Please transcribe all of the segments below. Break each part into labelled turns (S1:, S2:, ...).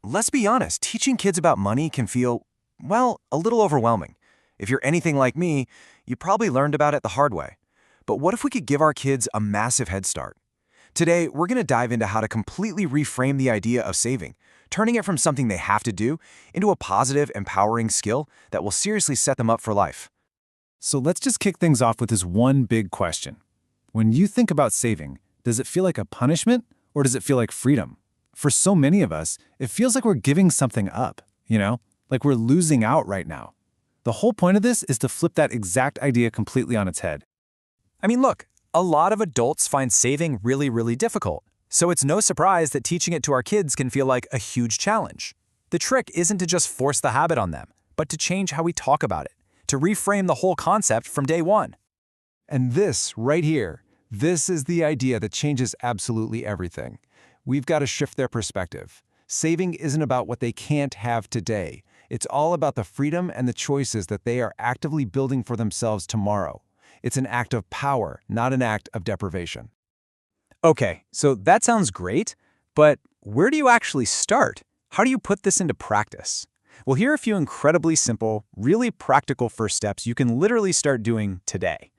S1: let's be honest, teaching kids about money can feel, well, a little overwhelming. If you're anything like me, you probably learned about it the hard way. But what if we could give our kids a massive head start? Today, we're going to dive into how to completely reframe the idea of saving, turning it from something they have to do into a positive, empowering skill that will seriously set them up for life.
S2: So let's just kick things off with this one big question. When you think about saving, does it feel like a punishment or does it feel like freedom? For so many of us, it feels like we're giving something up, like we're losing out right now. The whole point of this is to flip that exact idea completely on its head.
S3: I mean, look, a lot of adults find saving really, really difficult. So it's no surprise that teaching it to our kids can feel like a huge challenge. The trick isn't to just force the habit on them, but to change how we talk about it, to reframe the whole concept from day one.
S4: And this, right here, this is the idea that changes absolutely everything. We've got to shift their perspective. Saving isn't about what they can't have today. It's all about the freedom and the choices that they are actively building for themselves tomorrow. It's an act of power, not an act of deprivation.
S3: Okay, so that sounds great, but where do you actually start? How do you put this into practice? Well, here are a few incredibly simple, really practical first steps you can literally start doing today.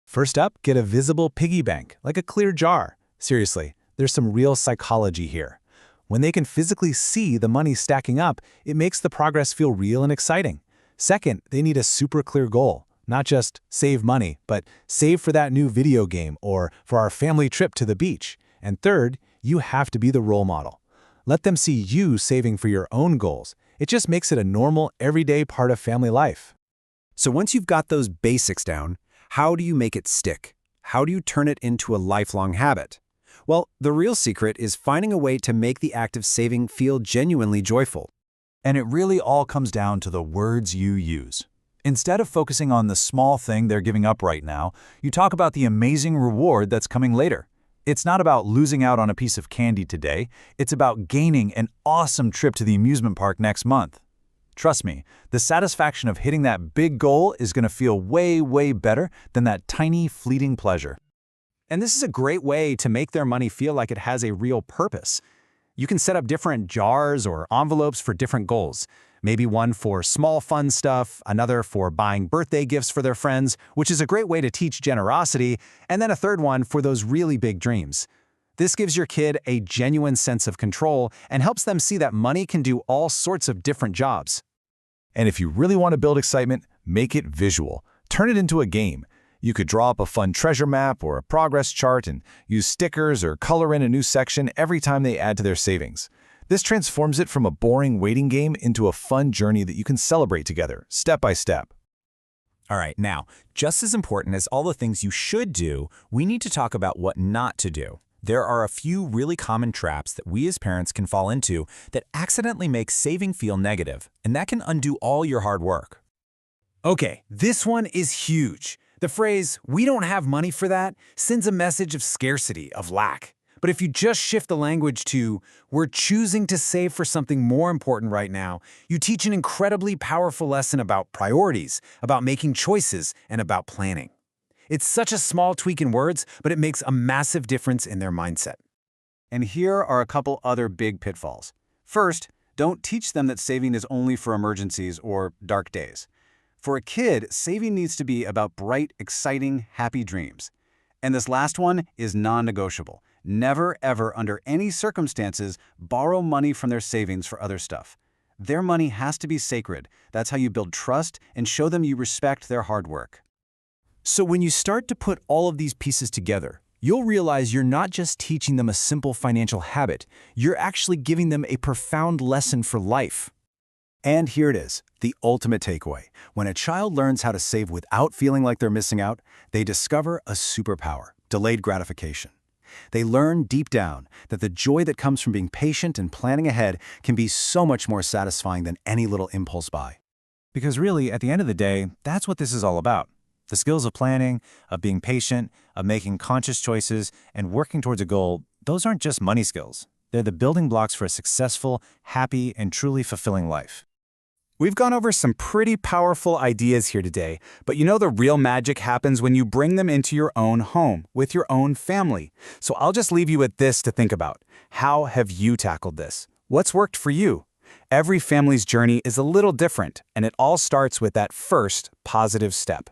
S3: First up, get a visible piggy bank, like a clear jar. Seriously, there's some real psychology here. When they can physically see the money stacking up, it makes the progress feel real and exciting. Second, they need a super clear goal. Not just save money, but save for that new video game or for our family trip to the beach. And third, you have to be the role model. Let them see you saving for your own goals. It just makes it a normal, everyday part of family life.
S1: So once you've got those basics down, how do you make it stick? How do you turn it into a lifelong habit? Well, the real secret is finding a way to make the act of saving feel genuinely joyful.
S5: And it really all comes down to the words you use. Instead of focusing on the small thing they're giving up right now, you talk about the amazing reward that's coming later. It's not about losing out on a piece of candy today. It's about gaining an awesome trip to the amusement park next month. Trust me, the satisfaction of hitting that big goal is going to feel way, way better than that tiny, fleeting pleasure.
S3: And this is a great way to make their money feel like it has a real purpose. You can set up different jars or envelopes for different goals. Maybe one for small fun stuff, another for buying birthday gifts for their friends, which is a great way to teach generosity, and then a third one for those really big dreams. This gives your kid a genuine sense of control and helps them see that money can do all sorts of different jobs.
S5: And if you really want to build excitement, make it visual. Turn it into a game. You could draw up a fun treasure map or a progress chart and use stickers or color in a new section every time they add to their savings. This transforms it from a boring waiting game into a fun journey that you can celebrate together, step by step.
S3: All right, now, just as important as all the things you should do, we need to talk about what not to do. There are a few really common traps that we as parents can fall into that accidentally make saving feel negative, and that can undo all your hard work.
S6: Okay, this one is huge. The phrase, "we don't have money for that," sends a message of scarcity, of lack. But if you just shift the language to, "we're choosing to save for something more important right now," you teach an incredibly powerful lesson about priorities, about making choices, and about planning. It's such a small tweak in words, but it makes a massive difference in their mindset.
S4: And here are a couple other big pitfalls. First, don't teach them that saving is only for emergencies or dark days. For a kid, saving needs to be about bright, exciting, happy dreams. And this last one is non-negotiable. Never, ever, under any circumstances, borrow money from their savings for other stuff. Their money has to be sacred. That's how you build trust and show them you respect their hard work.
S1: So when you start to put all of these pieces together, you'll realize you're not just teaching them a simple financial habit, you're actually giving them a profound lesson for life. And here it is, the ultimate takeaway. When a child learns how to save without feeling like they're missing out, they discover a superpower, delayed gratification. They learn deep down that the joy that comes from being patient and planning ahead can be so much more satisfying than any little impulse buy.
S2: Because really, at the end of the day, that's what this is all about. The skills of planning, of being patient, of making conscious choices, and working towards a goal, those aren't just money skills. They're the building blocks for a successful, happy, and truly fulfilling life.
S3: We've gone over some pretty powerful ideas here today, but you know the real magic happens when you bring them into your own home, with your own family. So I'll just leave you with this to think about. How have you tackled this? What's worked for you? Every family's journey is a little different, and it all starts with that first positive step.